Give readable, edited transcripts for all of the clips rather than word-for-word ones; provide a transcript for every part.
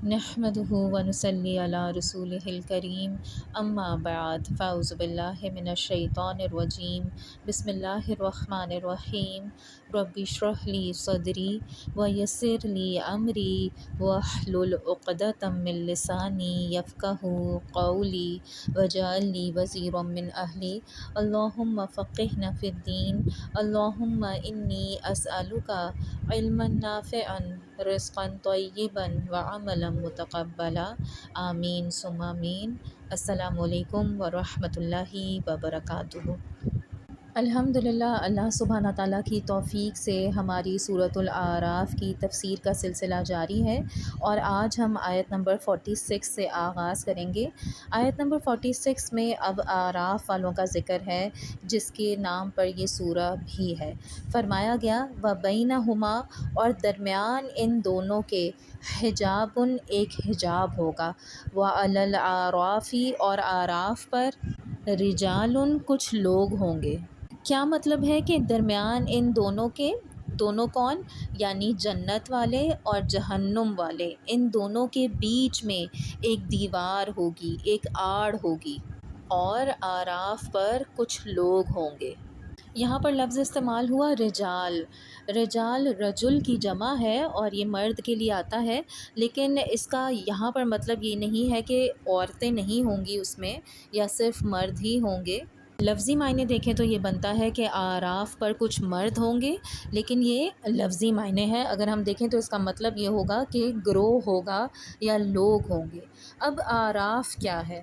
نحمده ونصلي على رسوله الكريم اما بعد فاعوذ باللہ من الشیطان الرجیم بسم اللہ الرحمن الرحیم رب اشرح لی صدری ویسر لی امری واحلل عقدۃ من لسانی یفقهوا قولی واجعل لی وزیرا من اہلی اللہم فقہنا فی الدین اللہم انی اسألک علما نافعا رزقا طیبا وعملا متقبلا آمین ثم آمین۔ السلام علیکم ورحمۃ اللہ وبرکاتہ۔ الحمدللہ، اللہ سبحانہ تعالیٰ کی توفیق سے ہماری سورۃ الاعراف کی تفسیر کا سلسلہ جاری ہے، اور آج ہم آیت نمبر 46 سے آغاز کریں گے۔ آیت نمبر 46 میں اب اعراف والوں کا ذکر ہے، جس کے نام پر یہ سورہ بھی ہے۔ فرمایا گیا وَبَيْنَهُمَا، اور درمیان ان دونوں کے حجابٌ، ایک حجاب ہوگا، وَعَلَى الْأَعْرَافِ، اور اعراف پر رجالٌ، کچھ لوگ ہوں گے۔ کیا مطلب ہے کہ درمیان ان دونوں کے، دونوں کون؟ یعنی جنت والے اور جہنم والے، ان دونوں کے بیچ میں ایک دیوار ہوگی، ایک آڑ ہوگی، اور اعراف پر کچھ لوگ ہوں گے۔ یہاں پر لفظ استعمال ہوا رجال۔ رجال رجل کی جمع ہے اور یہ مرد کے لیے آتا ہے، لیکن اس کا یہاں پر مطلب یہ نہیں ہے کہ عورتیں نہیں ہوں گی اس میں، یا صرف مرد ہی ہوں گے۔ لفظی معنی دیکھیں تو یہ بنتا ہے کہ اعراف پر کچھ مرد ہوں گے، لیکن یہ لفظی معنی ہے۔ اگر ہم دیکھیں تو اس کا مطلب یہ ہوگا کہ گروہ ہوگا یا لوگ ہوں گے۔ اب اعراف کیا ہے؟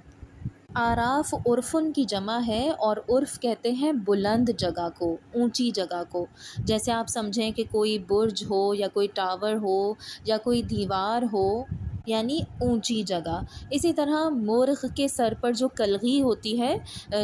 اعراف عرفن کی جمع ہے، اور عرف کہتے ہیں بلند جگہ کو، اونچی جگہ کو۔ جیسے آپ سمجھیں کہ کوئی برج ہو یا کوئی ٹاور ہو یا کوئی دیوار ہو، یعنی اونچی جگہ۔ اسی طرح مرغ کے سر پر جو کلغی ہوتی ہے،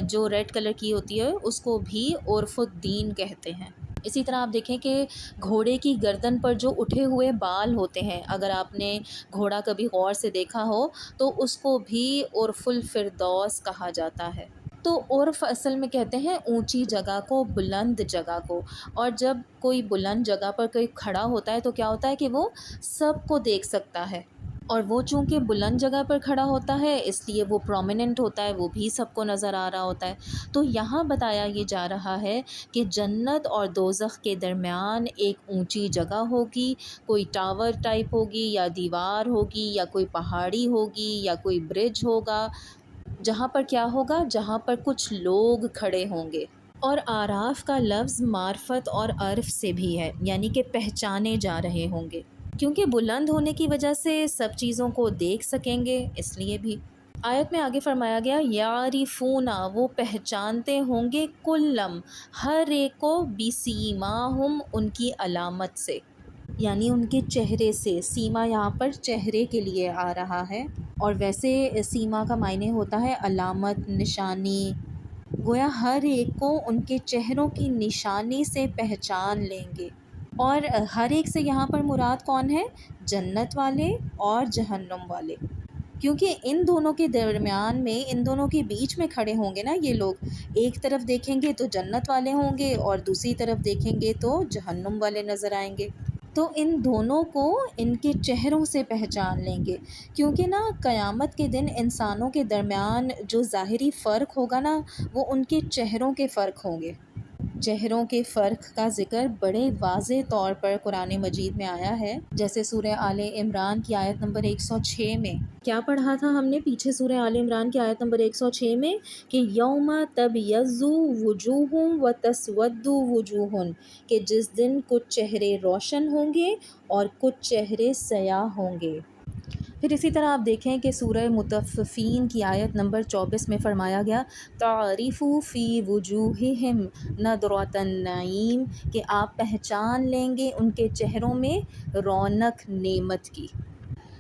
جو ریڈ کلر کی ہوتی ہے، اس کو بھی عرف الدین کہتے ہیں۔ اسی طرح آپ دیکھیں کہ گھوڑے کی گردن پر جو اٹھے ہوئے بال ہوتے ہیں، اگر آپ نے گھوڑا کبھی غور سے دیکھا ہو تو اس کو بھی عرف الفردوس کہا جاتا ہے۔ تو عرف اصل میں کہتے ہیں اونچی جگہ کو، بلند جگہ کو۔ اور جب کوئی بلند جگہ پر کوئی کھڑا ہوتا ہے تو کیا ہوتا ہے کہ وہ سب کو دیکھ سکتا ہے، اور وہ چونکہ بلند جگہ پر کھڑا ہوتا ہے اس لیے وہ پرومیننٹ ہوتا ہے، وہ بھی سب کو نظر آ رہا ہوتا ہے۔ تو یہاں بتایا یہ جا رہا ہے کہ جنت اور دوزخ کے درمیان ایک اونچی جگہ ہوگی، کوئی ٹاور ٹائپ ہوگی، یا دیوار ہوگی، یا کوئی پہاڑی ہوگی، یا کوئی برج ہوگا، جہاں پر کیا ہوگا؟ جہاں پر کچھ لوگ کھڑے ہوں گے۔ اور اعراف کا لفظ معرفت اور عرف سے بھی ہے، یعنی کہ پہچانے جا رہے ہوں گے، کیونکہ بلند ہونے کی وجہ سے سب چیزوں کو دیکھ سکیں گے، اس لیے بھی۔ آیت میں آگے فرمایا گیا یعرفون، وہ پہچانتے ہوں گے، کلم، ہر ایک کو، بسیماہم، ان کی علامت سے، یعنی ان کے چہرے سے۔ سیما یہاں پر چہرے کے لیے آ رہا ہے، اور ویسے سیما کا معنی ہوتا ہے علامت، نشانی۔ گویا ہر ایک کو ان کے چہروں کی نشانی سے پہچان لیں گے۔ اور ہر ایک سے یہاں پر مراد کون ہے؟ جنت والے اور جہنم والے، کیونکہ ان دونوں کے درمیان میں، ان دونوں کے بیچ میں کھڑے ہوں گے نا یہ لوگ۔ ایک طرف دیکھیں گے تو جنت والے ہوں گے، اور دوسری طرف دیکھیں گے تو جہنم والے نظر آئیں گے۔ تو ان دونوں کو ان کے چہروں سے پہچان لیں گے، کیونکہ نا قیامت کے دن انسانوں کے درمیان جو ظاہری فرق ہوگا نا، وہ ان کے چہروں کے فرق ہوں گے۔ چہروں کے فرق کا ذکر بڑے واضح طور پر قرآن مجید میں آیا ہے، جیسے سورہ آل عمران کی آیت نمبر 106 میں۔ کیا پڑھا تھا ہم نے پیچھے سورہ آل عمران کی آیت نمبر 106 میں؟ کہ یوم تبیض وجوہ وتسود وجوہ، کہ جس دن کچھ چہرے روشن ہوں گے اور کچھ چہرے سیاہ ہوں گے۔ پھر اسی طرح آپ دیکھیں کہ سورہ مطففین کی آیت نمبر 24 میں فرمایا گیا تعریف فی وجوہہم نضرۃ النعیم، کہ آپ پہچان لیں گے ان کے چہروں میں رونق نعمت کی۔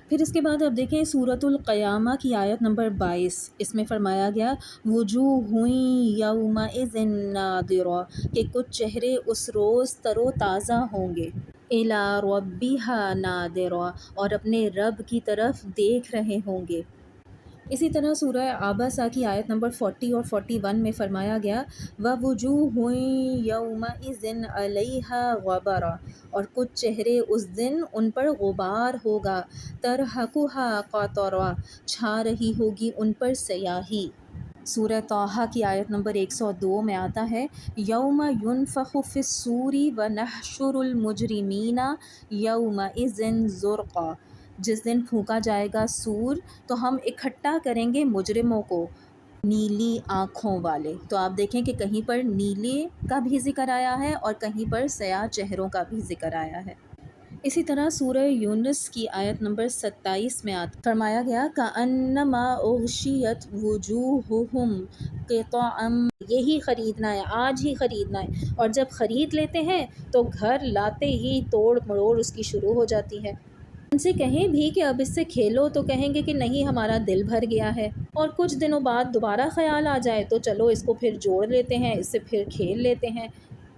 پھر اس کے بعد آپ دیکھیں سورۃ القیامہ کی آیت نمبر 22، اس میں فرمایا گیا وجوہ یومئذ ناظرہ، کہ کچھ چہرے اس روز تر و تازہ ہوں گے، الی ربہا ناظرہ، اور اپنے رب کی طرف دیکھ رہے ہوں گے۔ اسی طرح سورہ آبسہ کی آیت نمبر 40 اور 41 میں فرمایا گیا وَوُجُوهٌ يَوْمَئِذٍ عَلَيْهَا غَبَرَةٌ، اور کچھ چہرے اس دن ان پر غبار ہوگا، تَرْهَقُهَا قَتَرَةٌ، چھا رہی ہوگی ان پر سیاہی۔ سورہ طٰہٰ کی آیت نمبر 102 میں آتا ہے یوم ینفخ فی الصور ونحشر المجرمین یومئذ زرقا، جس دن پھونکا جائے گا سور تو ہم اکٹھا کریں گے مجرموں کو نیلی آنکھوں والے۔ تو آپ دیکھیں کہ کہیں پر نیلے کا بھی ذکر آیا ہے اور کہیں پر سیاہ چہروں کا بھی ذکر آیا ہے۔ اسی طرح سورہ یونس کی آیت نمبر 27 میں فرمایا گیا کَأَنَّمَا اُغْشِيَتْ وُجُوهُهُمْ قِطَعًا، یہی خریدنا ہے، آج ہی خریدنا ہے، اور جب خرید لیتے ہیں تو گھر لاتے ہی توڑ مروڑ اس کی شروع ہو جاتی ہے۔ ان سے کہیں بھی کہ اب اس سے کھیلو تو کہیں گے کہ نہیں ہمارا دل بھر گیا ہے، اور کچھ دنوں بعد دوبارہ خیال آ جائے تو چلو اس کو پھر جوڑ لیتے ہیں، اس سے پھر کھیل لیتے ہیں۔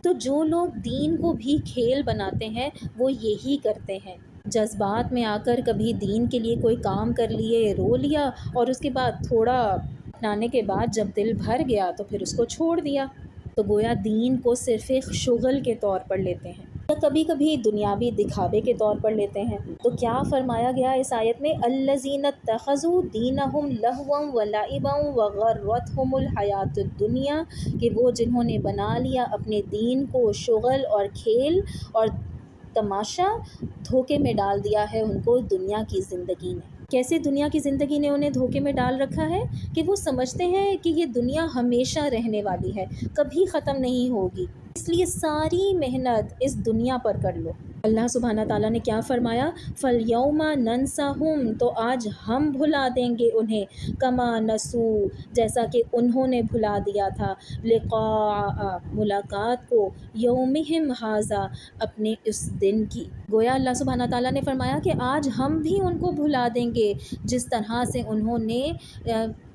تو جو لوگ دین کو بھی کھیل بناتے ہیں وہ یہی کرتے ہیں، جذبات میں آ کر کبھی دین کے لیے کوئی کام کر لیے، رو لیا، اور اس کے بعد تھوڑا اپنانے کے بعد جب دل بھر گیا تو پھر اس کو چھوڑ دیا، تو گویا دین کو صرف ایک شغل کے طور پر لیتے ہیں یا کبھی کبھی دنیاوی دکھاوے کے طور پر لیتے ہیں۔ تو کیا فرمایا گیا اس آیت میں الذین اتخذوا دینہم لہوا ولعبا وغرتہم الحیات الدنیا، کہ وہ جنہوں نے بنا لیا اپنے دین کو شغل اور کھیل اور تماشا، دھوکے میں ڈال دیا ہے ان کو دنیا کی زندگی نے۔ کیسے دنیا کی زندگی نے انہیں دھوکے میں ڈال رکھا ہے کہ وہ سمجھتے ہیں کہ یہ دنیا ہمیشہ رہنے والی ہے، کبھی ختم نہیں ہوگی، اس لیے ساری محنت اس دنیا پر کر لو۔ اللہ سبحانہ تعالیٰ نے کیا فرمایا فَالْيَوْمَ نَنْسَهُمْ، تو آج ہم بھلا دیں گے انہیں كَمَا نَسُوا، جیسا کہ انہوں نے بھلا دیا تھا لقاء، ملاقات کو، یومہم ھذا، اپنے اس دن کی۔ گویا اللہ سبحانہ تعالیٰ نے فرمایا کہ آج ہم بھی ان کو بھلا دیں گے جس طرح سے انہوں نے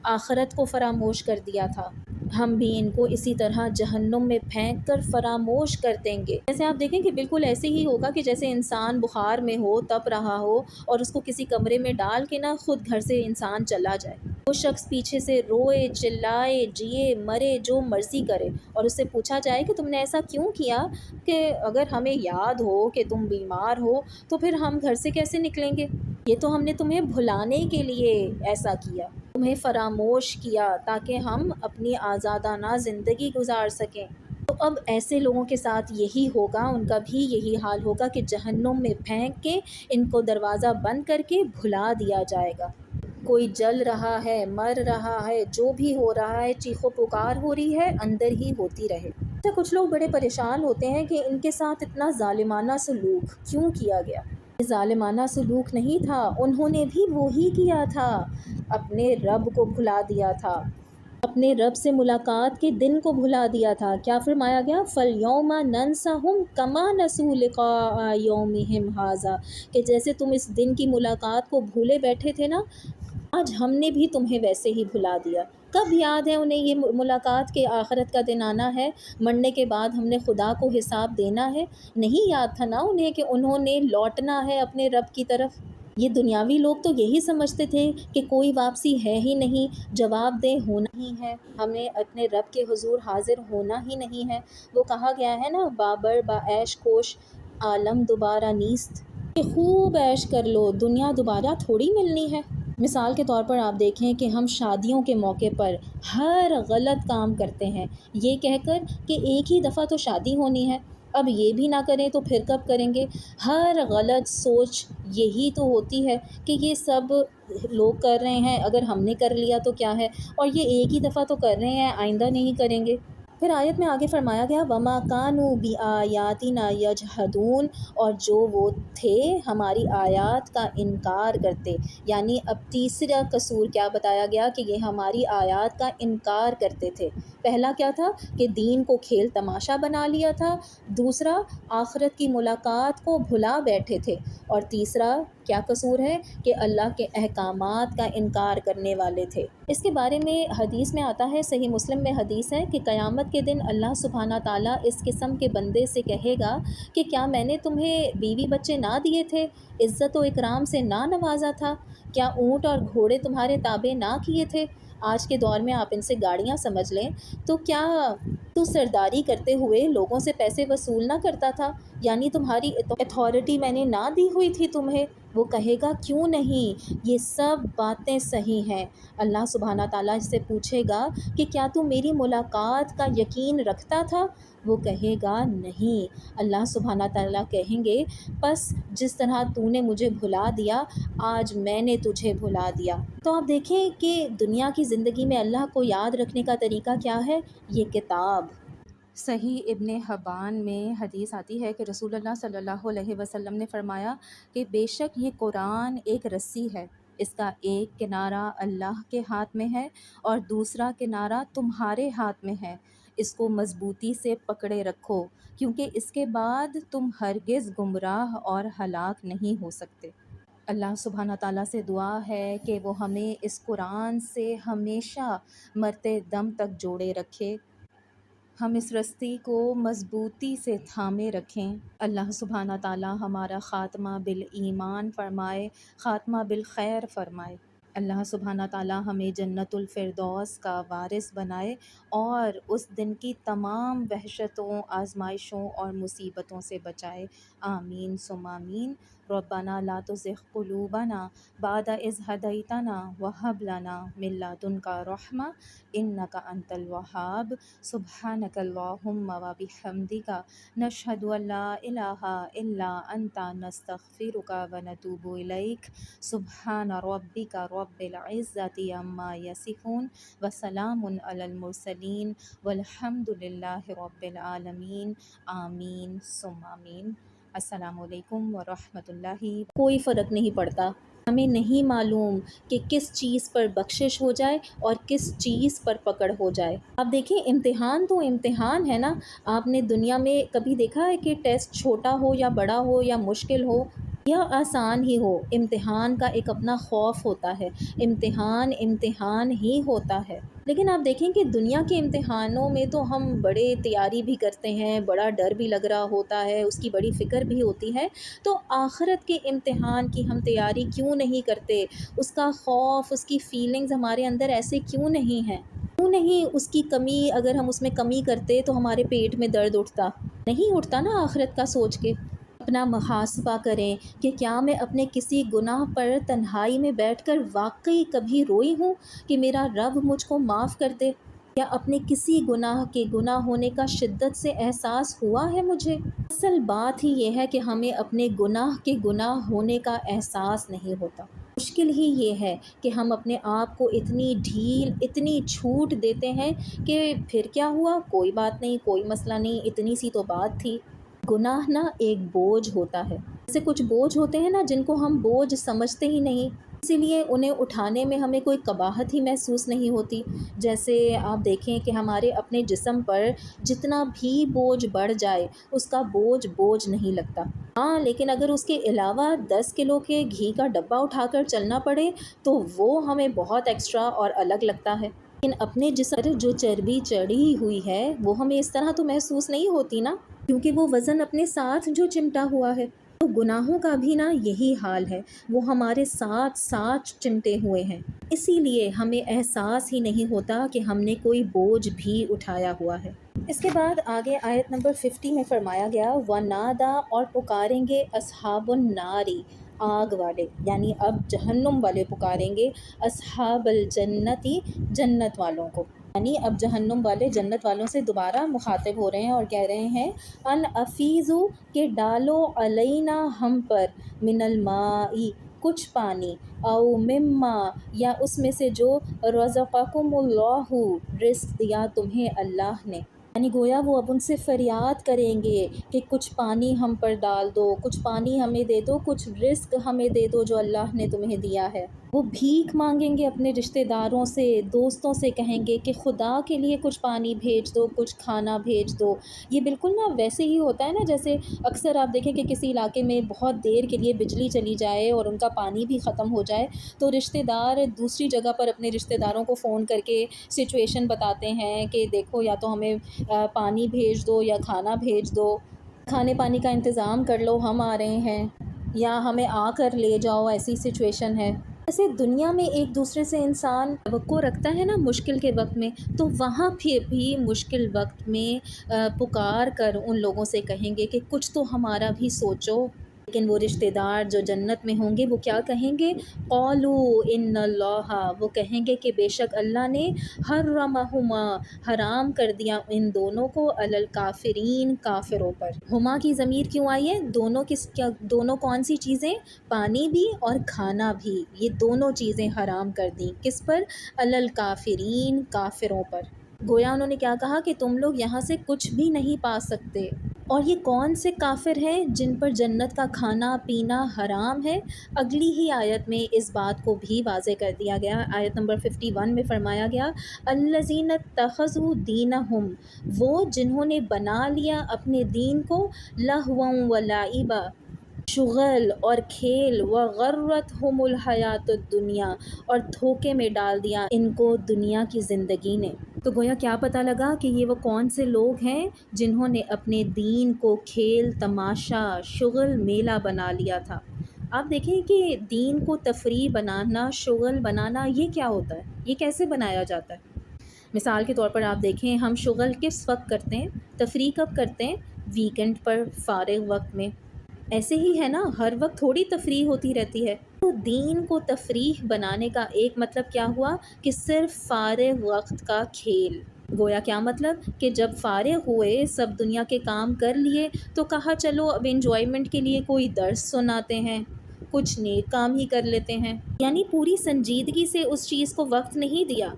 آخرت کو فراموش کر دیا تھا، ہم بھی ان کو اسی طرح جہنم میں پھینک کر فراموش کر دیں گے۔ جیسے آپ دیکھیں کہ بالکل ایسے ہی ہوگا کہ جیسے انسان بخار میں ہو، تپ رہا ہو، اور اس کو کسی کمرے میں ڈال کے نا خود گھر سے انسان چلا جائے، وہ شخص پیچھے سے روئے چلائے جیے مرے جو مرضی کرے، اور اس سے پوچھا جائے کہ تم نے ایسا کیوں کیا، کہ اگر ہمیں یاد ہو کہ تم بیمار ہو تو پھر ہم گھر سے کیسے نکلیں گے، یہ تو ہم نے تمہیں بھلانے کے لیے ایسا کیا، تمہیں فراموش کیا تاکہ ہم اپنی آزادانہ زندگی گزار سکیں۔ تو اب ایسے لوگوں کے ساتھ یہی ہوگا، ان کا بھی یہی حال ہوگا کہ جہنم میں پھینک کے ان کو دروازہ بند کر کے بھلا دیا جائے گا۔ کوئی جل رہا ہے، مر رہا ہے، جو بھی ہو رہا ہے، چیخ و پکار ہو رہی ہے، اندر ہی ہوتی رہے۔ تو کچھ لوگ بڑے پریشان ہوتے ہیں کہ ان کے ساتھ اتنا ظالمانہ سلوک کیوں کیا گیا۔ یہ ظالمانہ سلوک نہیں تھا، انہوں نے بھی وہی کیا تھا، اپنے رب کو بھلا دیا تھا، اپنے رب سے ملاقات کے دن کو بھلا دیا تھا۔ کیا فرمایا گیا فَالْيَوْمَ نَنْسَهُمْ كَمَا نَسُوا لِقَاءَ يَوْمِهِمْ هَذَا، کہ جیسے تم اس دن کی ملاقات کو بھولے بیٹھے تھے نا، آج ہم نے بھی تمہیں ویسے ہی بھلا دیا۔ کب یاد ہے انہیں یہ ملاقات کے آخرت کا دن آنا ہے، مرنے کے بعد ہم نے خدا کو حساب دینا ہے؟ نہیں یاد تھا نا انہیں کہ انہوں نے لوٹنا ہے اپنے رب کی طرف۔ یہ دنیاوی لوگ تو یہی سمجھتے تھے کہ کوئی واپسی ہے ہی نہیں، جواب دہ ہونا ہی ہے، ہمیں اپنے رب کے حضور حاضر ہونا ہی نہیں ہے۔ وہ کہا گیا ہے نا بابر با عیش کوش عالم دوبارہ نیست، کہ خوب عیش کر لو، دنیا دوبارہ تھوڑی ملنی ہے۔ مثال کے طور پر آپ دیکھیں کہ ہم شادیوں کے موقع پر ہر غلط کام کرتے ہیں یہ کہہ کر کہ ایک ہی دفعہ تو شادی ہونی ہے، اب یہ بھی نہ کریں تو پھر کب کریں گے۔ ہر غلط سوچ یہی تو ہوتی ہے کہ یہ سب لوگ کر رہے ہیں، اگر ہم نے کر لیا تو کیا ہے، اور یہ ایک ہی دفعہ تو کر رہے ہیں، آئندہ نہیں کریں گے۔ پھر آیت میں آگے فرمایا گیا وَمَا كَانُوا بِآيَاتِنَا يَجْحَدُونَ، اور جو وہ تھے ہماری آیات کا انکار کرتے، یعنی اب تیسرا قصور کیا بتایا گیا کہ یہ ہماری آیات کا انکار کرتے تھے۔ پہلا کیا تھا کہ دین کو کھیل تماشا بنا لیا تھا، دوسرا آخرت کی ملاقات کو بھلا بیٹھے تھے، اور تیسرا کیا قصور ہے کہ اللہ کے احکامات کا انکار کرنے والے تھے۔ اس کے بارے میں حدیث میں آتا ہے، صحیح مسلم میں حدیث ہے کہ قیامت قیامت کے دن اللہ سبحانہ تعالیٰ اس قسم کے بندے سے کہے گا کہ کیا میں نے تمہیں بیوی بچے نہ دیے تھے، عزت و اکرام سے نہ نوازا تھا، کیا اونٹ اور گھوڑے تمہارے تابع نہ کیے تھے؟ آج کے دور میں آپ ان سے گاڑیاں سمجھ لیں، تو کیا تو سرداری کرتے ہوئے لوگوں سے پیسے وصول نہ کرتا تھا؟ یعنی تمہاری اتھارٹی میں نے نہ دی ہوئی تھی تمہیں؟ وہ کہے گا کیوں نہیں، یہ سب باتیں صحیح ہیں۔ اللہ سبحانہ تعالیٰ اس سے پوچھے گا کہ کیا تو میری ملاقات کا یقین رکھتا تھا؟ وہ کہے گا نہیں۔ اللہ سبحانہ تعالیٰ کہیں گے پس جس طرح تو نے مجھے بھلا دیا، آج میں نے تجھے بھلا دیا۔ تو آپ دیکھیں کہ دنیا کی زندگی میں اللہ کو یاد رکھنے کا طریقہ کیا ہے، یہ کتاب۔ صحیح ابن حبان میں حدیث آتی ہے کہ رسول اللہ صلی اللہ علیہ وسلم نے فرمایا کہ بے شک یہ قرآن ایک رسی ہے، اس کا ایک کنارہ اللہ کے ہاتھ میں ہے اور دوسرا کنارہ تمہارے ہاتھ میں ہے، اس کو مضبوطی سے پکڑے رکھو کیونکہ اس کے بعد تم ہرگز گمراہ اور ہلاک نہیں ہو سکتے۔ اللہ سبحانہ تعالیٰ سے دعا ہے کہ وہ ہمیں اس قرآن سے ہمیشہ مرتے دم تک جوڑے رکھے، ہم اس رسی کو مضبوطی سے تھامے رکھیں۔ اللہ سبحانہ تعالیٰ ہمارا خاتمہ بالایمان فرمائے، خاتمہ بالخیر فرمائے۔ اللہ سبحانہ تعالیٰ ہمیں جنت الفردوس کا وارث بنائے اور اس دن کی تمام وحشتوں، آزمائشوں اور مصیبتوں سے بچائے۔ آمین ثم آمین۔ ربنا لا تزغ قلوبنا بعد اذ ہدیتنا وہب لنا من لدنک رحمہ انک انت الوہاب۔ سبحانک اللہم وبحمدک نشہد ان لا الہ الا انت نستغفرک ونتوب الیک۔ سبحان ربک رب العزۃ عما یصفون وسلام علی المرسلین والحمد للہ رب العالمین۔ آمین ثم آمین۔ السلام علیکم ورحمۃ اللہ۔ کوئی فرق نہیں پڑتا، ہمیں نہیں معلوم کہ کس چیز پر بخشش ہو جائے اور کس چیز پر پکڑ ہو جائے۔ آپ دیکھیں امتحان تو امتحان ہے نا۔ آپ نے دنیا میں کبھی دیکھا ہے کہ ٹیسٹ چھوٹا ہو یا بڑا ہو یا مشکل ہو یا آسان ہی ہو، امتحان کا ایک اپنا خوف ہوتا ہے، امتحان امتحان ہی ہوتا ہے۔ لیکن آپ دیکھیں کہ دنیا کے امتحانوں میں تو ہم بڑے تیاری بھی کرتے ہیں، بڑا ڈر بھی لگ رہا ہوتا ہے، اس کی بڑی فکر بھی ہوتی ہے، تو آخرت کے امتحان کی ہم تیاری کیوں نہیں کرتے؟ اس کا خوف، اس کی فیلنگز ہمارے اندر ایسے کیوں نہیں ہیں؟ کیوں نہیں اس کی کمی، اگر ہم اس میں کمی کرتے تو ہمارے پیٹ میں درد اٹھتا؟ نہیں اٹھتا نا آخرت کا سوچ کے۔ اپنا محاسبہ کریں کہ کیا میں اپنے کسی گناہ پر تنہائی میں بیٹھ کر واقعی کبھی روئی ہوں کہ میرا رب مجھ کو معاف کر دے، یا اپنے کسی گناہ کے گناہ ہونے کا شدت سے احساس ہوا ہے مجھے؟ اصل بات ہی یہ ہے کہ ہمیں اپنے گناہ کے گناہ ہونے کا احساس نہیں ہوتا۔ مشکل ہی یہ ہے کہ ہم اپنے آپ کو اتنی ڈھیل، اتنی چھوٹ دیتے ہیں کہ پھر کیا ہوا، کوئی بات نہیں، کوئی مسئلہ نہیں، اتنی سی تو بات تھی۔ گناہ نا ایک بوجھ ہوتا ہے، جیسے کچھ بوجھ ہوتے ہیں نا جن کو ہم بوجھ سمجھتے ہی نہیں، اسی لیے انہیں اٹھانے میں ہمیں کوئی قباحت ہی محسوس نہیں ہوتی۔ جیسے آپ دیکھیں کہ ہمارے اپنے جسم پر جتنا بھی بوجھ بڑھ جائے اس کا بوجھ نہیں لگتا، ہاں لیکن اگر اس کے علاوہ 10 کلو کے گھی کا ڈبہ اٹھا کر چلنا پڑے تو وہ ہمیں بہت ایکسٹرا اور الگ لگتا ہے۔ لیکن اپنے جسم پر جو چربی چڑھی ہوئی ہے وہ ہمیں اس طرح تو محسوس نہیں ہوتی نا، کیونکہ وہ وزن اپنے ساتھ جو چمٹا ہوا ہے۔ تو گناہوں کا بھی نا یہی حال ہے، وہ ہمارے ساتھ ساتھ چمٹے ہوئے ہیں، اسی لیے ہمیں احساس ہی نہیں ہوتا کہ ہم نے کوئی بوجھ بھی اٹھایا ہوا ہے۔ اس کے بعد آگے آیت نمبر 50 میں فرمایا گیا وَنَادَا، اور پکاریں گے اصحاب الناری، آگ والے، یعنی اب جہنم والے پکاریں گے اصحاب الجنتی، جنت والوں کو، یعنی اب جہنم والے جنت والوں سے دوبارہ مخاطب ہو رہے ہیں اور کہہ رہے ہیں ان افیزو، کہ ڈالو علینا ہم پر، من الماء، کچھ پانی، او مما، یا اس میں سے جو رزقکم اللہ، رزق دیا تمہیں اللہ نے، یعنی گویا وہ اب ان سے فریاد کریں گے کہ کچھ پانی ہم پر ڈال دو، کچھ پانی ہمیں دے دو، کچھ رزق ہمیں دے دو جو اللہ نے تمہیں دیا ہے۔ وہ بھیک مانگیں گے اپنے رشتہ داروں سے، دوستوں سے، کہیں گے کہ خدا کے لیے کچھ پانی بھیج دو، کچھ کھانا بھیج دو۔ یہ بالکل نا ویسے ہی ہوتا ہے نا، جیسے اکثر آپ دیکھیں کہ کسی علاقے میں بہت دیر کے لیے بجلی چلی جائے اور ان کا پانی بھی ختم ہو جائے، تو رشتہ دار دوسری جگہ پر اپنے رشتہ داروں کو فون کر کے سچویشن بتاتے ہیں کہ دیکھو یا تو ہمیں پانی بھیج دو یا کھانا بھیج دو، کھانے پانی کا انتظام کر لو، ہم آ رہے ہیں، یا ہمیں آ کر لے جاؤ، ایسی سچویشن ہے۔ ایسے دنیا میں ایک دوسرے سے انسان توقع رکھتا ہے نا مشکل کے وقت میں، تو وہاں پھر بھی مشکل وقت میں پکار کر ان لوگوں سے کہیں گے کہ کچھ تو ہمارا بھی سوچو۔ لیکن وہ رشتہ دار جو جنت میں ہوں گے وہ کیا کہیں گے؟ قالوا ان اللہ، وہ کہیں گے کہ بے شک اللہ نے حرمہما، حرام کر دیا ان دونوں کو، علی الکافرین، کافروں پر۔ ہما کی ضمیر کیوں آئی ہے؟ دونوں دونوں کون سی چیزیں؟ پانی بھی اور کھانا بھی، یہ دونوں چیزیں حرام کر دیں، کس پر؟ علی الکافرین، کافروں پر۔ گویا انہوں نے کیا کہا کہ تم لوگ یہاں سے کچھ بھی نہیں پا سکتے۔ اور یہ کون سے کافر ہیں جن پر جنت کا کھانا پینا حرام ہے؟ اگلی ہی آیت میں اس بات کو بھی واضح کر دیا گیا۔ آیت نمبر 51 میں فرمایا گیا الذین اتخذوا دینہم، وہ جنہوں نے بنا لیا اپنے دین کو لہوا و لعبا، شغل اور کھیل، وغرتہم الحیات الدنیا، اور دھوکے میں ڈال دیا ان کو دنیا کی زندگی نے۔ تو گویا کیا پتہ لگا کہ یہ وہ کون سے لوگ ہیں جنہوں نے اپنے دین کو کھیل تماشا شغل میلہ بنا لیا تھا۔ آپ دیکھیں کہ دین کو تفریح بنانا، شغل بنانا، یہ کیا ہوتا ہے؟ یہ کیسے بنایا جاتا ہے؟ مثال کے طور پر آپ دیکھیں، ہم شغل کس وقت کرتے ہیں، تفریح کب کرتے ہیں؟ ویکنڈ پر، فارغ وقت میں۔ ایسے ہی ہے نا، ہر وقت تھوڑی تفریح ہوتی رہتی ہے۔ تو دین کو تفریح بنانے کا ایک مطلب کیا ہوا کہ صرف فارغ وقت کا کھیل۔ گویا کیا مطلب کہ جب فارغ ہوئے، سب دنیا کے کام کر لیے، تو کہا چلو اب انجوائمنٹ کے لیے کوئی درس سناتے ہیں، کچھ نیک کام ہی کر لیتے ہیں۔ یعنی پوری سنجیدگی سے اس چیز کو وقت نہیں دیا۔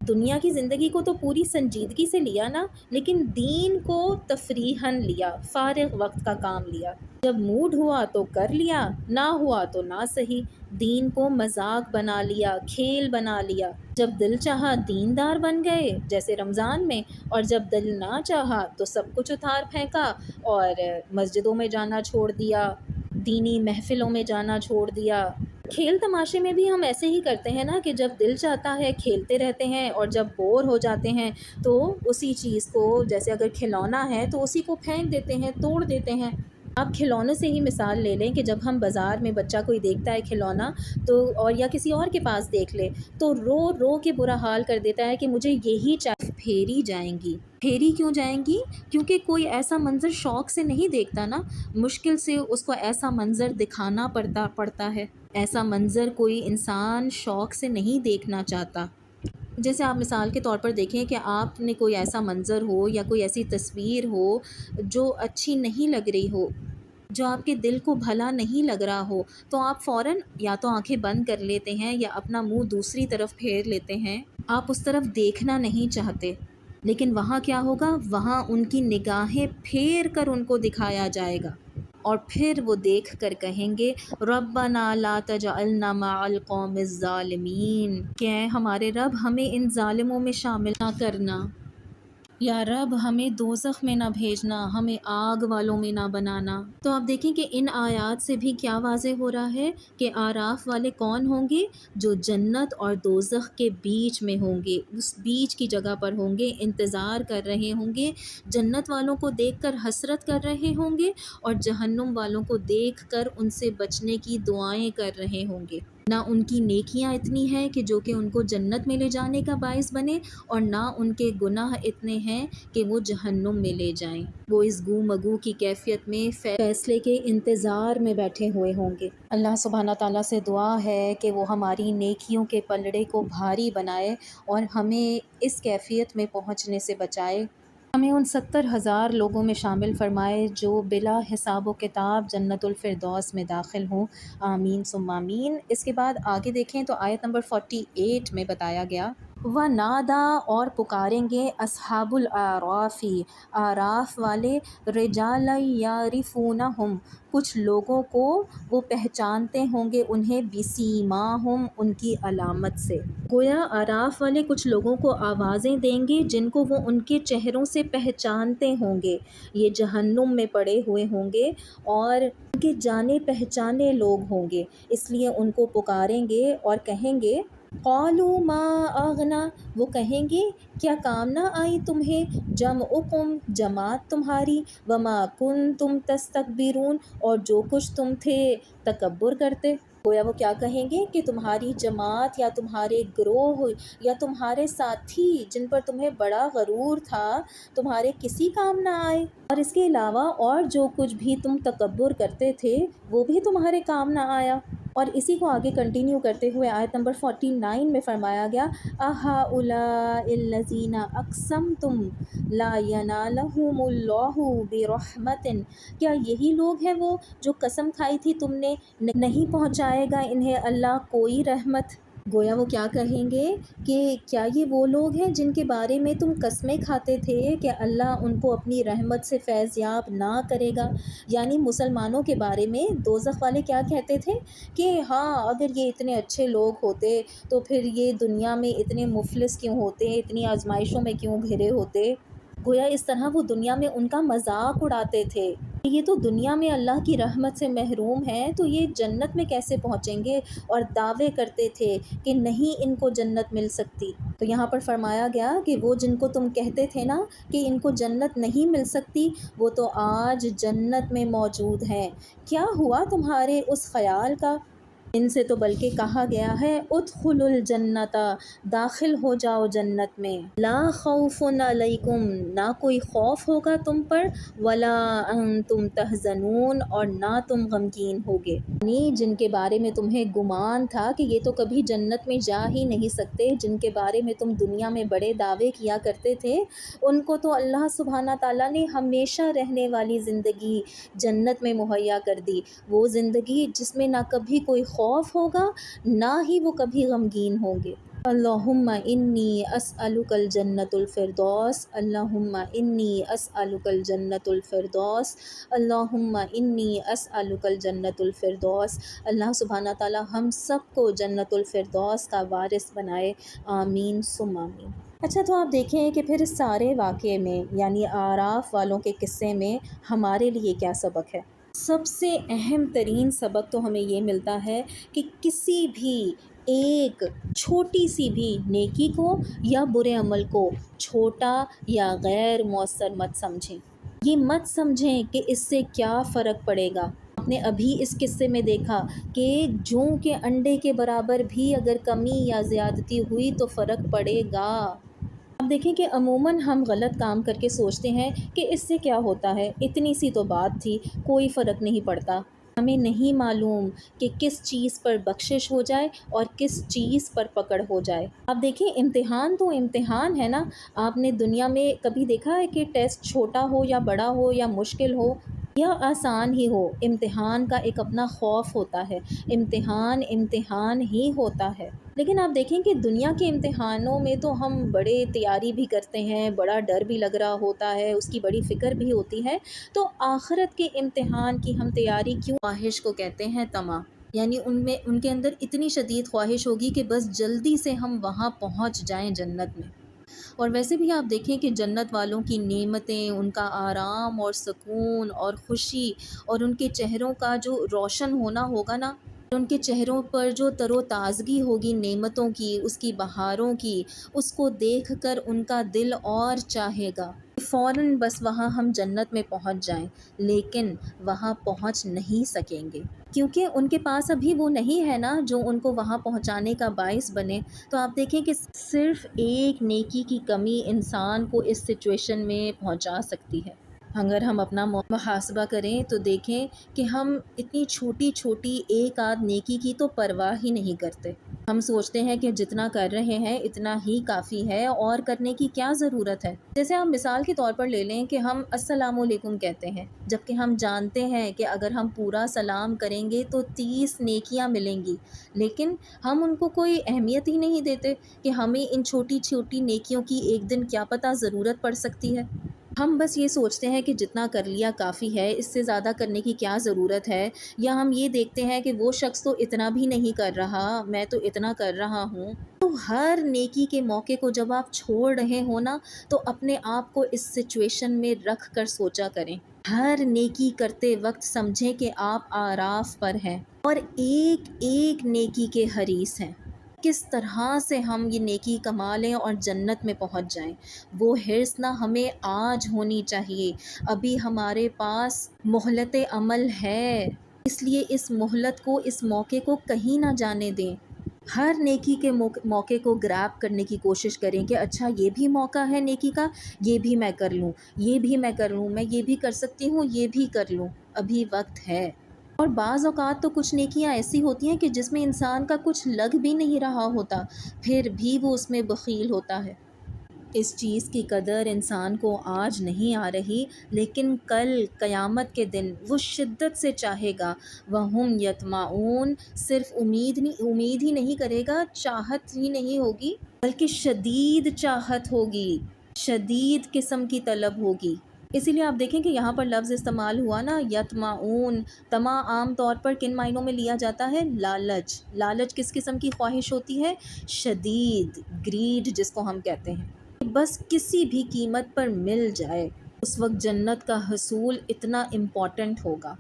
دنیا کی زندگی کو تو پوری سنجیدگی سے لیا نا، لیکن دین کو تفریحاً لیا، فارغ وقت کا کام لیا۔ جب موڈ ہوا تو کر لیا، نہ ہوا تو نہ صحیح۔ دین کو مذاق بنا لیا، کھیل بنا لیا۔ جب دل چاہا دیندار بن گئے جیسے رمضان میں، اور جب دل نہ چاہا تو سب کچھ اتار پھینکا اور مسجدوں میں جانا چھوڑ دیا، دینی محفلوں میں جانا چھوڑ دیا۔ کھیل تماشے میں بھی ہم ایسے ہی کرتے ہیں نا کہ جب دل چاہتا ہے کھیلتے رہتے ہیں، اور جب بور ہو جاتے ہیں تو اسی چیز کو، جیسے اگر کھلونا ہے تو اسی کو پھینک دیتے ہیں، توڑ دیتے ہیں۔ آپ کھلونوں سے ہی مثال لے لیں کہ جب ہم بازار میں بچہ کوئی دیکھتا ہے کھلونا تو، اور یا کسی اور کے پاس دیکھ لے، تو رو رو کے برا حال کر دیتا ہے کہ مجھے یہی چاہیے۔ پھیری جائیں گی۔ پھیری کیوں جائیں گی؟ کیونکہ کوئی ایسا منظر شوق سے نہیں دیکھتا نا، مشکل سے اس کو ایسا منظر دکھانا پڑتا ہے۔ ایسا منظر کوئی انسان شوق سے نہیں دیکھنا چاہتا۔ جیسے آپ مثال کے طور پر دیکھیں کہ آپ نے کوئی ایسا منظر ہو یا کوئی ایسی تصویر ہو جو اچھی نہیں لگ رہی ہو، جو آپ کے دل کو بھلا نہیں لگ رہا ہو، تو آپ فوراً یا تو آنکھیں بند کر لیتے ہیں یا اپنا منہ دوسری طرف پھیر لیتے ہیں۔ آپ اس طرف دیکھنا نہیں چاہتے، لیکن وہاں کیا ہوگا؟ وہاں ان کی نگاہیں پھیر کر ان کو دکھایا جائے گا، اور پھر وہ دیکھ کر کہیں گے ربنا لا تجعلنا مع القوم الظالمین، کہ اے ہمارے رب ہمیں ان ظالموں میں شامل نہ کرنا، یا رب ہمیں دوزخ میں نہ بھیجنا، ہمیں آگ والوں میں نہ بنانا۔ تو آپ دیکھیں کہ ان آیات سے بھی کیا واضح ہو رہا ہے کہ اعراف والے کون ہوں گے؟ جو جنت اور دوزخ کے بیچ میں ہوں گے، اس بیچ کی جگہ پر ہوں گے، انتظار کر رہے ہوں گے، جنت والوں کو دیکھ کر حسرت کر رہے ہوں گے، اور جہنم والوں کو دیکھ کر ان سے بچنے کی دعائیں کر رہے ہوں گے۔ نہ ان کی نیکیاں اتنی ہیں کہ جو کہ ان کو جنت میں لے جانے کا باعث بنے، اور نہ ان کے گناہ اتنے ہیں کہ وہ جہنم میں لے جائیں۔ وہ اس گو مگو کی کیفیت میں فیصلے کے انتظار میں بیٹھے ہوئے ہوں گے۔ اللہ سبحانہ تعالیٰ سے دعا ہے کہ وہ ہماری نیکیوں کے پلڑے کو بھاری بنائے اور ہمیں اس کیفیت میں پہنچنے سے بچائے۔ ہمیں ان 70,000 لوگوں میں شامل فرمائے جو بلا حساب و کتاب جنت الفردوس میں داخل ہوں۔ آمین ثم آمین۔ اس کے بعد آگے دیکھیں تو آیت نمبر 48 میں بتایا گیا و نادا اور پکاریں گے اصحاب الاعرافی آراف والے رجالا یعرفونہم کچھ لوگوں کو وہ پہچانتے ہوں گے انہیں بسیماہم ان کی علامت سے۔ گویا آراف والے کچھ لوگوں کو آوازیں دیں گے جن کو وہ ان کے چہروں سے پہچانتے ہوں گے۔ یہ جہنم میں پڑے ہوئے ہوں گے اور ان کے جانے پہچانے لوگ ہوں گے، اس لیے ان کو پکاریں گے اور کہیں گے قالوا ما اغنا، وہ کہیں گے کیا کام نہ آئی تمہیں جمعکم جماعت تمہاری، وما کنتم تستکبرون اور جو کچھ تم تھے تکبر کرتے۔ گویا وہ کیا کہیں گے کہ تمہاری جماعت یا تمہارے گروہ یا تمہارے ساتھی جن پر تمہیں بڑا غرور تھا تمہارے کسی کام نہ آئے، اور اس کے علاوہ اور جو کچھ بھی تم تکبر کرتے تھے وہ بھی تمہارے کام نہ آیا۔ اور اسی کو آگے کنٹینیو کرتے ہوئے آیت نمبر 49 میں فرمایا گیا اَهَؤُلَاءِ الَّذِينَ أَقْسَمْتُمْ لَا يَنَالَهُمُ اللَّهُ بِرَحْمَةٍ، کیا یہی لوگ ہیں وہ جو قسم کھائی تھی تم نے نہیں پہنچائے گا انہیں اللہ کوئی رحمت۔ گویا وہ کیا کہیں گے کہ کیا یہ وہ لوگ ہیں جن کے بارے میں تم قسمیں کھاتے تھے کہ اللہ ان کو اپنی رحمت سے فیض یاب نہ کرے گا؟ یعنی مسلمانوں کے بارے میں دوزخ والے کیا کہتے تھے کہ ہاں اگر یہ اتنے اچھے لوگ ہوتے تو پھر یہ دنیا میں اتنے مفلس کیوں ہوتے، اتنی آزمائشوں میں کیوں گھرے ہوتے۔ گویا اس طرح وہ دنیا میں ان کا مذاق اڑاتے تھے، یہ تو دنیا میں اللہ کی رحمت سے محروم ہیں تو یہ جنت میں کیسے پہنچیں گے، اور دعوے کرتے تھے کہ نہیں ان کو جنت مل سکتی۔ تو یہاں پر فرمایا گیا کہ وہ جن کو تم کہتے تھے نا کہ ان کو جنت نہیں مل سکتی، وہ تو آج جنت میں موجود ہیں۔ کیا ہوا تمہارے اس خیال کا؟ ان سے تو بلکہ کہا گیا ہے ادخلوا الجنت، داخل ہو جاؤ جنت میں، لا خوف علیکم، نہ کوئی خوف ہوگا تم پر، ولا انتم تحزنون اور نہ تم غمگین ہوگے۔ یعنی جن کے بارے میں تمہیں گمان تھا کہ یہ تو کبھی جنت میں جا ہی نہیں سکتے، جن کے بارے میں تم دنیا میں بڑے دعوے کیا کرتے تھے، ان کو تو اللہ سبحانہ تعالیٰ نے ہمیشہ رہنے والی زندگی جنت میں مہیا کر دی، وہ زندگی جس میں نہ کبھی کوئی خوف ہوگا نہ ہی وہ کبھی غمگین ہوں گے۔ اللہم انی اسألک الجنت الفردوس، اللہم انی اسألک الجنت الفردوس، اللہم انی اسألک الجنت الفردوس۔ اللہ سبحانہ تعالیٰ ہم سب کو جنت الفردوس کا وارث بنائے، آمین ثم آمین۔ اچھا تو آپ دیکھیں کہ پھر اس سارے واقعے میں یعنی آراف والوں کے قصے میں ہمارے لیے کیا سبق ہے؟ سب سے اہم ترین سبق تو ہمیں یہ ملتا ہے کہ کسی بھی ایک چھوٹی سی بھی نیکی کو یا برے عمل کو چھوٹا یا غیر مؤثر مت سمجھیں۔ یہ مت سمجھیں کہ اس سے کیا فرق پڑے گا۔ آپ نے ابھی اس قصے میں دیکھا کہ جوں کے انڈے کے برابر بھی اگر کمی یا زیادتی ہوئی تو فرق پڑے گا۔ اب دیکھیں کہ عموماً ہم غلط کام کر کے سوچتے ہیں کہ اس سے کیا ہوتا ہے، اتنی سی تو بات تھی، کوئی فرق نہیں پڑتا۔ ہمیں نہیں معلوم کہ کس چیز پر بخشش ہو جائے اور کس چیز پر پکڑ ہو جائے۔ آپ دیکھیں امتحان تو امتحان ہے نا، آپ نے دنیا میں کبھی دیکھا ہے کہ ٹیسٹ چھوٹا ہو یا بڑا ہو یا مشکل ہو یا آسان ہی ہو، امتحان کا ایک اپنا خوف ہوتا ہے، امتحان امتحان ہی ہوتا ہے۔ لیکن آپ دیکھیں کہ دنیا کے امتحانوں میں تو ہم بڑے تیاری بھی کرتے ہیں، بڑا ڈر بھی لگ رہا ہوتا ہے، اس کی بڑی فکر بھی ہوتی ہے، تو آخرت کے امتحان کی ہم تیاری کیوں؟ خواہش کو کہتے ہیں طمع، یعنی ان کے اندر اتنی شدید خواہش ہوگی کہ بس جلدی سے ہم وہاں پہنچ جائیں جنت میں۔ اور ویسے بھی آپ دیکھیں کہ جنت والوں کی نعمتیں، ان کا آرام اور سکون اور خوشی اور ان کے چہروں کا جو روشن ہونا ہوگا نا، ان کے چہروں پر جو تر و تازگی ہوگی نعمتوں کی، اس کی بہاروں کی، اس کو دیکھ کر ان کا دل اور چاہے گا فوراً بس وہاں ہم جنت میں پہنچ جائیں، لیکن وہاں پہنچ نہیں سکیں گے کیونکہ ان کے پاس ابھی وہ نہیں ہے نا جو ان کو وہاں پہنچانے کا باعث بنے۔ تو آپ دیکھیں کہ صرف ایک نیکی کی کمی انسان کو اس سچویشن میں پہنچا سکتی ہے۔ اگر ہم اپنا محاسبہ کریں تو دیکھیں کہ ہم اتنی چھوٹی چھوٹی ایک آدھ نیکی کی تو پرواہ ہی نہیں کرتے۔ ہم سوچتے ہیں کہ جتنا کر رہے ہیں اتنا ہی کافی ہے، اور کرنے کی کیا ضرورت ہے۔ جیسے ہم مثال کے طور پر لے لیں کہ ہم السلام علیکم کہتے ہیں، جبکہ ہم جانتے ہیں کہ اگر ہم پورا سلام کریں گے تو 30 نیکیاں ملیں گی، لیکن ہم ان کو کوئی اہمیت ہی نہیں دیتے کہ ہمیں ان چھوٹی چھوٹی نیکیوں کی ایک دن کیا پتہ ضرورت پڑ سکتی ہے۔ ہم بس یہ سوچتے ہیں کہ جتنا کر لیا کافی ہے، اس سے زیادہ کرنے کی کیا ضرورت ہے، یا ہم یہ دیکھتے ہیں کہ وہ شخص تو اتنا بھی نہیں کر رہا، میں تو اتنا کر رہا ہوں۔ تو ہر نیکی کے موقع کو جب آپ چھوڑ رہے ہو نا، تو اپنے آپ کو اس سچویشن میں رکھ کر سوچا کریں۔ ہر نیکی کرتے وقت سمجھیں کہ آپ اعراف پر ہیں اور ایک ایک نیکی کے حریص ہیں۔ کس طرح سے ہم یہ نیکی کما لیں اور جنت میں پہنچ جائیں، وہ حرص نہ ہمیں آج ہونی چاہیے۔ ابھی ہمارے پاس مہلت عمل ہے، اس لیے اس مہلت کو، اس موقع کو کہیں نہ جانے دیں۔ ہر نیکی کے موقع کو گریب کرنے کی کوشش کریں کہ اچھا یہ بھی موقع ہے نیکی کا، یہ بھی میں کر لوں، یہ بھی میں کر لوں، میں یہ بھی کر سکتی ہوں، یہ بھی کر لوں، ابھی وقت ہے۔ اور بعض اوقات تو کچھ نیکیاں ایسی ہوتی ہیں کہ جس میں انسان کا کچھ لگ بھی نہیں رہا ہوتا، پھر بھی وہ اس میں بخیل ہوتا ہے۔ اس چیز کی قدر انسان کو آج نہیں آ رہی، لیکن کل قیامت کے دن وہ شدت سے چاہے گا۔ وَهُمْ يَطْمَعُونَ، صرف امید ہی نہیں کرے گا، چاہت ہی نہیں ہوگی، بلکہ شدید چاہت ہوگی، شدید قسم کی طلب ہوگی۔ اسی لیے آپ دیکھیں کہ یہاں پر لفظ استعمال ہوا نا، یطمعون۔ طمع عام طور پر کن معنوں میں لیا جاتا ہے؟ لالچ۔ لالچ کس قسم کی خواہش ہوتی ہے؟ شدید، گریڈ جس کو ہم کہتے ہیں، بس کسی بھی قیمت پر مل جائے۔ اس وقت جنت کا حصول اتنا امپورٹنٹ ہوگا۔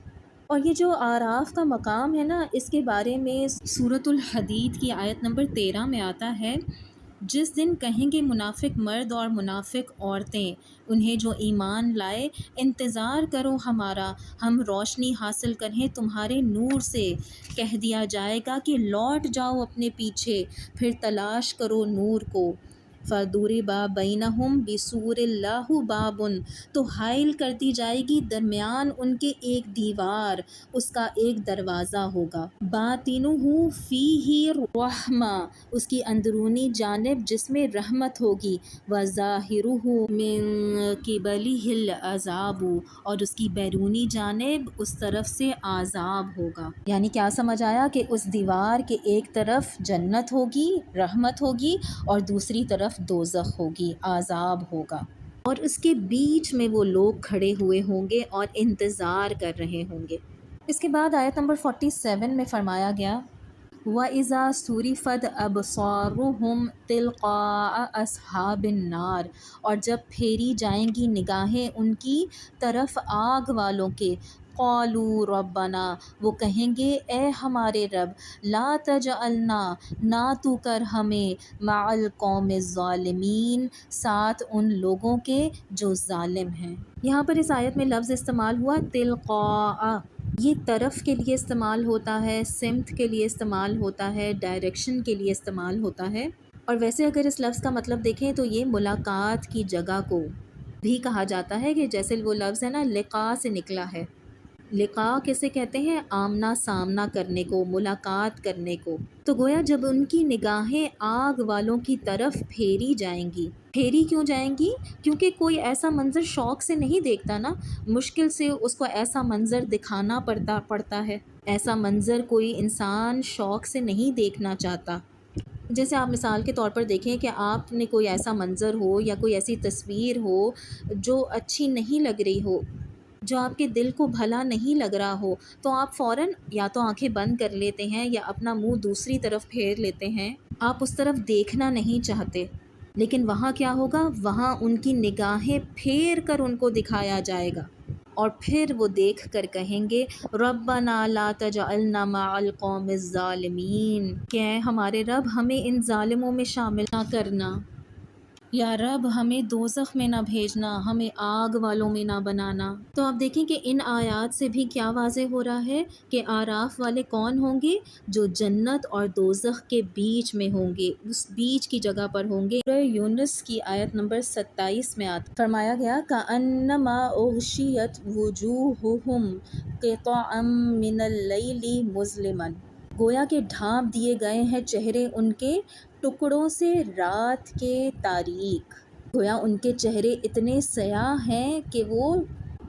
اور یہ جو اعراف کا مقام ہے نا، اس کے بارے میں سورۃ الحدید کی آیت نمبر 13 میں آتا ہے، جس دن کہیں گے منافق مرد اور منافق عورتیں انہیں جو ایمان لائے، انتظار کرو ہمارا، ہم روشنی حاصل کریں تمہارے نور سے۔ کہہ دیا جائے گا کہ لوٹ جاؤ اپنے پیچھے، پھر تلاش کرو نور کو۔ فَضُرِبَ بَيْنَهُمْ بِسُورٍ لَهُ بَابٌ، تو حائل کر دی جائے گی درمیان ان کے ایک دیوار، اس کا ایک دروازہ ہوگا۔ بَاطِنُهُ فِيهِ الرَّحْمَةُ، اس کی اندرونی جانب جس میں رحمت ہوگی۔ وَظَاهِرُهُ مِن قِبَلِهِ الْعَذَابُ، اور اس کی بیرونی جانب اس طرف سے عذاب ہوگا۔ یعنی کیا سمجھ آیا کہ اس دیوار کے ایک طرف جنت ہوگی، رحمت ہوگی، اور دوسری طرف دوزخ ہوگی، عذاب ہوگا، اور اس کے بیچ میں وہ لوگ کھڑے ہوئے ہوں گے اور انتظار کر رہے ہوں گے۔ اس کے بعد آیت نمبر 47 میں فرمایا گیا، وَإِذَا صُرِفَتْ أَبْصَارُهُمْ تِلْقَاءَ أَصْحَابِ النَّارِ، اور جب پھیری جائیں گی نگاہیں ان کی طرف آگ والوں کے، قَالُوا رَبَّنَا، وہ کہیں گے اے ہمارے رب، لَا تَجْعَلْنَا، نہ تو کر ہمیں، مَعَ الْقَوْمِ الظَّالِمِينَ، ساتھ ان لوگوں کے جو ظالم ہیں۔ یہاں پر اس آیت میں لفظ استعمال ہوا تلقاء، یہ طرف کے لیے استعمال ہوتا ہے، سمت کے لیے استعمال ہوتا ہے، ڈائریکشن کے لیے استعمال ہوتا ہے۔ اور ویسے اگر اس لفظ کا مطلب دیکھیں تو یہ ملاقات کی جگہ کو بھی کہا جاتا ہے، کہ جیسے وہ لفظ ہے نا، لقاء سے نکلا ہے۔ لقاء کیسے کہتے ہیں؟ آمنا سامنا کرنے کو، ملاقات کرنے کو۔ تو گویا جب ان کی نگاہیں آگ والوں کی طرف پھیری جائیں گی، پھیری کیوں جائیں گی؟ کیونکہ کوئی ایسا منظر شوق سے نہیں دیکھتا نا، مشکل سے اس کو ایسا منظر دکھانا پڑتا ہے، ایسا منظر کوئی انسان شوق سے نہیں دیکھنا چاہتا۔ جیسے آپ مثال کے طور پر دیکھیں کہ آپ نے کوئی ایسا منظر ہو یا کوئی ایسی تصویر ہو جو اچھی نہیں لگ رہی ہو، جو آپ کے دل کو بھلا نہیں لگ رہا ہو، تو آپ فوراً یا تو آنکھیں بند کر لیتے ہیں یا اپنا منہ دوسری طرف پھیر لیتے ہیں، آپ اس طرف دیکھنا نہیں چاہتے۔ لیکن وہاں کیا ہوگا؟ وہاں ان کی نگاہیں پھیر کر ان کو دکھایا جائے گا، اور پھر وہ دیکھ کر کہیں گے، ربنا لا تجعلنا مع القوم الظالمین، کہ اے ہمارے رب، ہمیں ان ظالموں میں شامل نہ کرنا۔ یا رب ہمیں دوزخ میں نہ بھیجنا، ہمیں آگ والوں میں نہ بنانا۔ تو آپ دیکھیں کہ ان آیات سے بھی کیا واضح ہو رہا ہے کہ اعراف والے کون ہوں گے؟ جو جنت اور دوزخ کے بیچ میں ہوں گے، اس بیچ کی جگہ پر ہوں گے۔ سورہ یونس کی آیت نمبر 27 میں فرمایا گیا کَأَنَّمَا أُغْشِيَتْ وُجُوهُهُمْ قِطَعًا مِّنَ اللَّيْلِ مُظْلِمًا، گویا کہ ڈھانپ دیے گئے ہیں چہرے ان کے ٹکڑوں سے رات کے تاریک، گویا ان کے چہرے اتنے سیاہ ہیں کہ وہ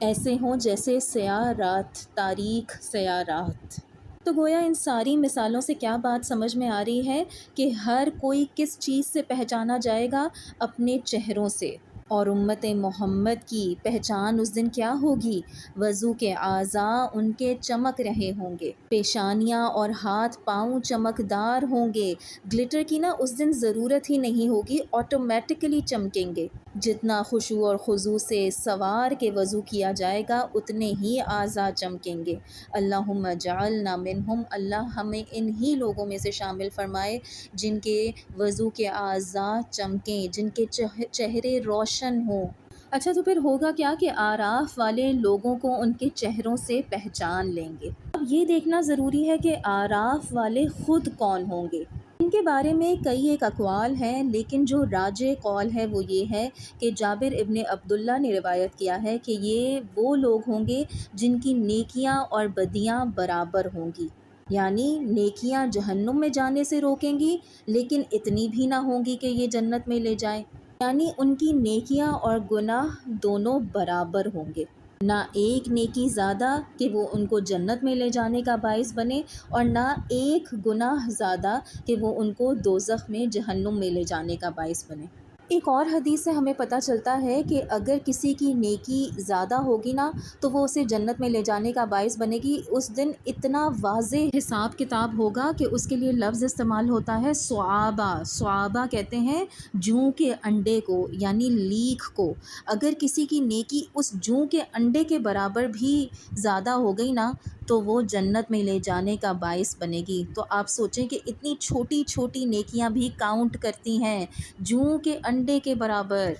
ایسے ہوں جیسے سیاہ رات، تاریک سیاہ رات۔ تو گویا ان ساری مثالوں سے کیا بات سمجھ میں آ رہی ہے کہ ہر کوئی کس چیز سے پہچانا جائے گا؟ اپنے چہروں سے۔ اور امت محمد کی پہچان اس دن کیا ہوگی؟ وضو کے اعضاء ان کے چمک رہے ہوں گے، پیشانیاں اور ہاتھ پاؤں چمکدار ہوں گے، گلٹر کی نا اس دن ضرورت ہی نہیں ہوگی، آٹومیٹکلی چمکیں گے۔ جتنا خشوع اور خضوع سے سوار کے وضو کیا جائے گا اتنے ہی اعضاء چمکیں گے۔ اللہم اجعلنا منہم، اللہ ہمیں انہی لوگوں میں سے شامل فرمائے جن کے وضو کے اعضاء چمکیں، جن کے چہرے روشن ہوں۔ اچھا تو پھر ہوگا کیا کہ اعراف والے لوگوں کو ان کے چہروں سے پہچان لیں گے۔ اب یہ دیکھنا ضروری ہے کہ اعراف والے خود کون ہوں گے۔ ان کے بارے میں کئی ایک اقوال ہیں، لیکن جو راجح قول ہے وہ یہ ہے کہ جابر ابن عبداللہ نے روایت کیا ہے کہ یہ وہ لوگ ہوں گے جن کی نیکیاں اور بدیاں برابر ہوں گی، یعنی نیکیاں جہنم میں جانے سے روکیں گی لیکن اتنی بھی نہ ہوں گی کہ یہ جنت میں لے جائیں، یعنی ان کی نیکیاں اور گناہ دونوں برابر ہوں گے، نہ ایک نیکی زیادہ کہ وہ ان کو جنت میں لے جانے کا باعث بنے، اور نہ ایک گناہ زیادہ کہ وہ ان کو دوزخ میں، جہنم میں لے جانے کا باعث بنے۔ ایک اور حدیث سے ہمیں پتہ چلتا ہے کہ اگر کسی کی نیکی زیادہ ہوگی نا تو وہ اسے جنت میں لے جانے کا باعث بنے گی۔ اس دن اتنا واضح حساب کتاب ہوگا کہ اس کے لیے لفظ استعمال ہوتا ہے صعابہ۔ صعابہ کہتے ہیں جوں کے انڈے کو، یعنی لیک کو۔ اگر کسی کی نیکی اس جوں کے انڈے کے برابر بھی زیادہ ہو گئی نا تو وہ جنت میں لے جانے کا باعث بنے گی۔ تو آپ سوچیں کہ اتنی چھوٹی چھوٹی نیکیاں بھی کاؤنٹ کرتی ہیں، جوں کے انڈے کے برابر۔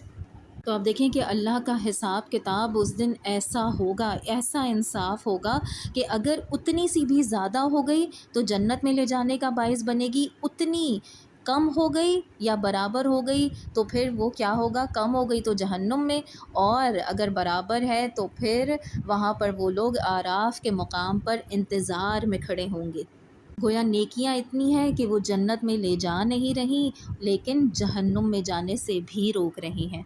تو آپ دیکھیں کہ اللہ کا حساب کتاب اس دن ایسا ہوگا، ایسا انصاف ہوگا کہ اگر اتنی سی بھی زیادہ ہو گئی تو جنت میں لے جانے کا باعث بنے گی، اتنی کم ہو گئی یا برابر ہو گئی تو پھر وہ کیا ہوگا؟ کم ہو گئی تو جہنم میں، اور اگر برابر ہے تو پھر وہاں پر وہ لوگ اعراف کے مقام پر انتظار میں کھڑے ہوں گے۔ گویا نیکیاں اتنی ہیں کہ وہ جنت میں لے جا نہیں رہی لیکن جہنم میں جانے سے بھی روک رہی ہیں۔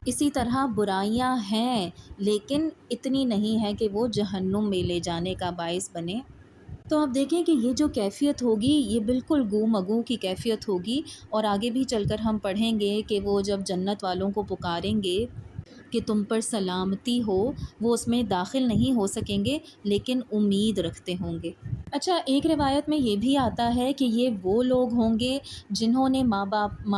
اسی طرح برائیاں ہیں لیکن اتنی نہیں ہیں کہ وہ جہنم میں لے جانے کا باعث بنے۔ تو آپ دیکھیں کہ یہ جو کیفیت ہوگی یہ بالکل گو مگو کی کیفیت ہوگی، اور آگے بھی چل کر ہم پڑھیں گے کہ وہ جب جنت والوں کو پکاریں گے کہ تم پر سلامتی ہو، وہ اس میں داخل نہیں ہو سکیں گے لیکن امید رکھتے ہوں گے۔ اچھا ایک روایت میں یہ بھی آتا ہے کہ یہ وہ لوگ ہوں گے جنہوں نے ماں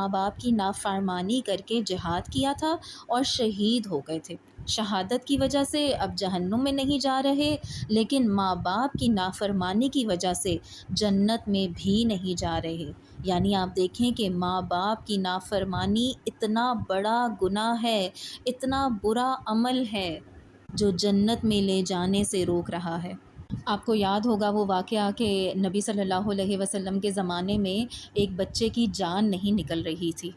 باپ کی نافرمانی کر کے جہاد کیا تھا اور شہید ہو گئے تھے۔ شہادت کی وجہ سے اب جہنم میں نہیں جا رہے لیکن ماں باپ کی نافرمانی کی وجہ سے جنت میں بھی نہیں جا رہے۔ یعنی آپ دیکھیں کہ ماں باپ کی نافرمانی اتنا بڑا گناہ ہے، اتنا برا عمل ہے جو جنت میں لے جانے سے روک رہا ہے۔ آپ کو یاد ہوگا وہ واقعہ کہ نبی صلی اللہ علیہ وسلم کے زمانے میں ایک بچے کی جان نہیں نکل رہی تھی،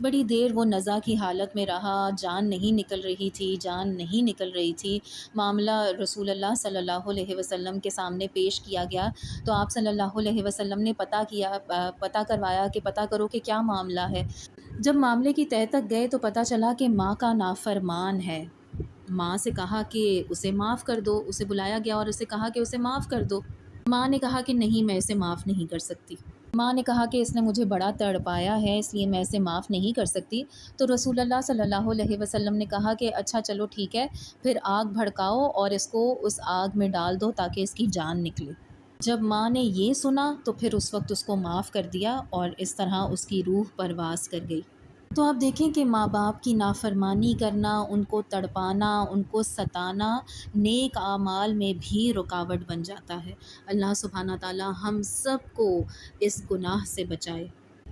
بڑی دیر وہ نزع کی حالت میں رہا، جان نہیں نکل رہی تھی، جان نہیں نکل رہی تھی۔ معاملہ رسول اللہ صلی اللہ علیہ وسلم کے سامنے پیش کیا گیا تو آپ صلی اللہ علیہ وسلم نے پتہ کروایا کہ پتہ کرو کہ کیا معاملہ ہے۔ جب معاملے کی تہہ تک گئے تو پتہ چلا کہ ماں کا نافرمان ہے۔ ماں سے کہا کہ اسے معاف کر دو، اسے بلایا گیا اور اسے کہا کہ اسے معاف کر دو۔ ماں نے کہا کہ نہیں، میں اسے معاف نہیں کر سکتی۔ ماں نے کہا کہ اس نے مجھے بڑا تڑپایا ہے اس لیے میں اسے معاف نہیں کر سکتی۔ تو رسول اللہ صلی اللہ علیہ وسلم نے کہا کہ اچھا چلو ٹھیک ہے، پھر آگ بھڑکاؤ اور اس کو اس آگ میں ڈال دو تاکہ اس کی جان نکلے۔ جب ماں نے یہ سنا تو پھر اس وقت اس کو معاف کر دیا اور اس طرح اس کی روح پرواز کر گئی۔ تو آپ دیکھیں کہ ماں باپ کی نافرمانی کرنا، ان کو تڑپانا، ان کو ستانا نیک اعمال میں بھی رکاوٹ بن جاتا ہے۔ اللہ سبحانہ تعالی ہم سب کو اس گناہ سے بچائے۔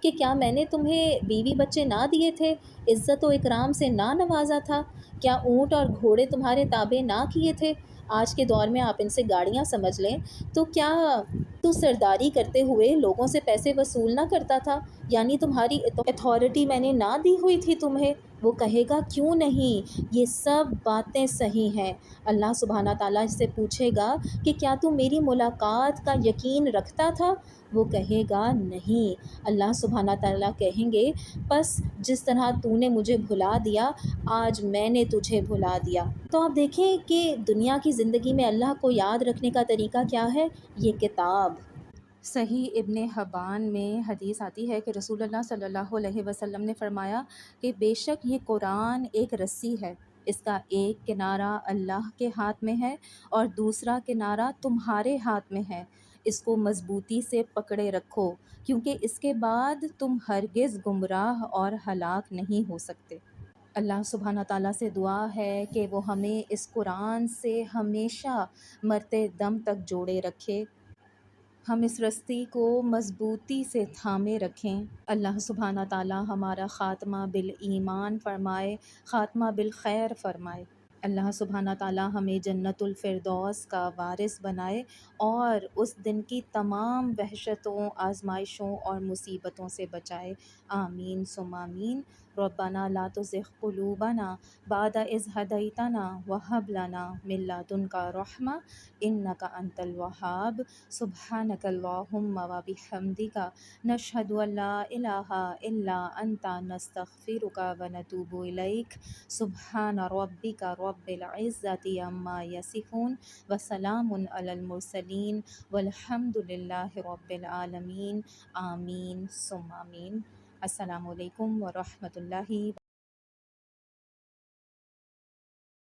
کہ کیا میں نے تمہیں بیوی بچے نہ دیے تھے، عزت و اکرام سے نہ نوازا تھا، کیا اونٹ اور گھوڑے تمہارے تابع نہ کیے تھے؟ آج کے دور میں آپ ان سے گاڑیاں سمجھ لیں، تو کیا تو سرداری کرتے ہوئے لوگوں سے پیسے وصول نہ کرتا تھا؟ یعنی تمہاری اتھارٹی میں نے نہ دی ہوئی تھی تمہیں؟ وہ کہے گا کیوں نہیں، یہ سب باتیں صحیح ہیں۔ اللہ سبحانہ تعالیٰ اس سے پوچھے گا کہ کیا تو میری ملاقات کا یقین رکھتا تھا؟ وہ کہے گا نہیں۔ اللہ سبحانہ تعالیٰ کہیں گے پس جس طرح تو نے مجھے بھلا دیا، آج میں نے تجھے بھلا دیا۔ تو آپ دیکھیں کہ دنیا کی زندگی میں اللہ کو یاد رکھنے کا طریقہ کیا ہے، یہ کتاب۔ صحیح ابن حبان میں حدیث آتی ہے کہ رسول اللہ صلی اللہ علیہ وسلم نے فرمایا کہ بے شک یہ قرآن ایک رسی ہے، اس کا ایک کنارہ اللہ کے ہاتھ میں ہے اور دوسرا کنارہ تمہارے ہاتھ میں ہے، اس کو مضبوطی سے پکڑے رکھو کیونکہ اس کے بعد تم ہرگز گمراہ اور ہلاک نہیں ہو سکتے۔ اللہ سبحانہ تعالیٰ سے دعا ہے کہ وہ ہمیں اس قرآن سے ہمیشہ مرتے دم تک جوڑے رکھے، ہم اس رستے کو مضبوطی سے تھامے رکھیں۔ اللہ سبحانہ تعالیٰ ہمارا خاتمہ بالایمان فرمائے، خاتمہ بالخیر فرمائے۔ اللہ سبحانہ تعالیٰ ہمیں جنت الفردوس کا وارث بنائے اور اس دن کی تمام وحشتوں، آزمائشوں اور مصیبتوں سے بچائے۔ آمین ثم آمین۔ ربنا لا تزغ قلوبنا بعد إذ هديتنا وهب لنا من لدنك رحمة إنك أنت الوهاب۔ سبحانك اللهم وبحمدك نشهد أن لا إله إلا أنت نستغفرك ونتوب إليك۔ سبحان ربك رب العزة عما يصفون وسلام على المرسلين والحمد لله رب العالمين۔ آمین ثم آمین۔ السلام علیکم ورحمۃ اللہ۔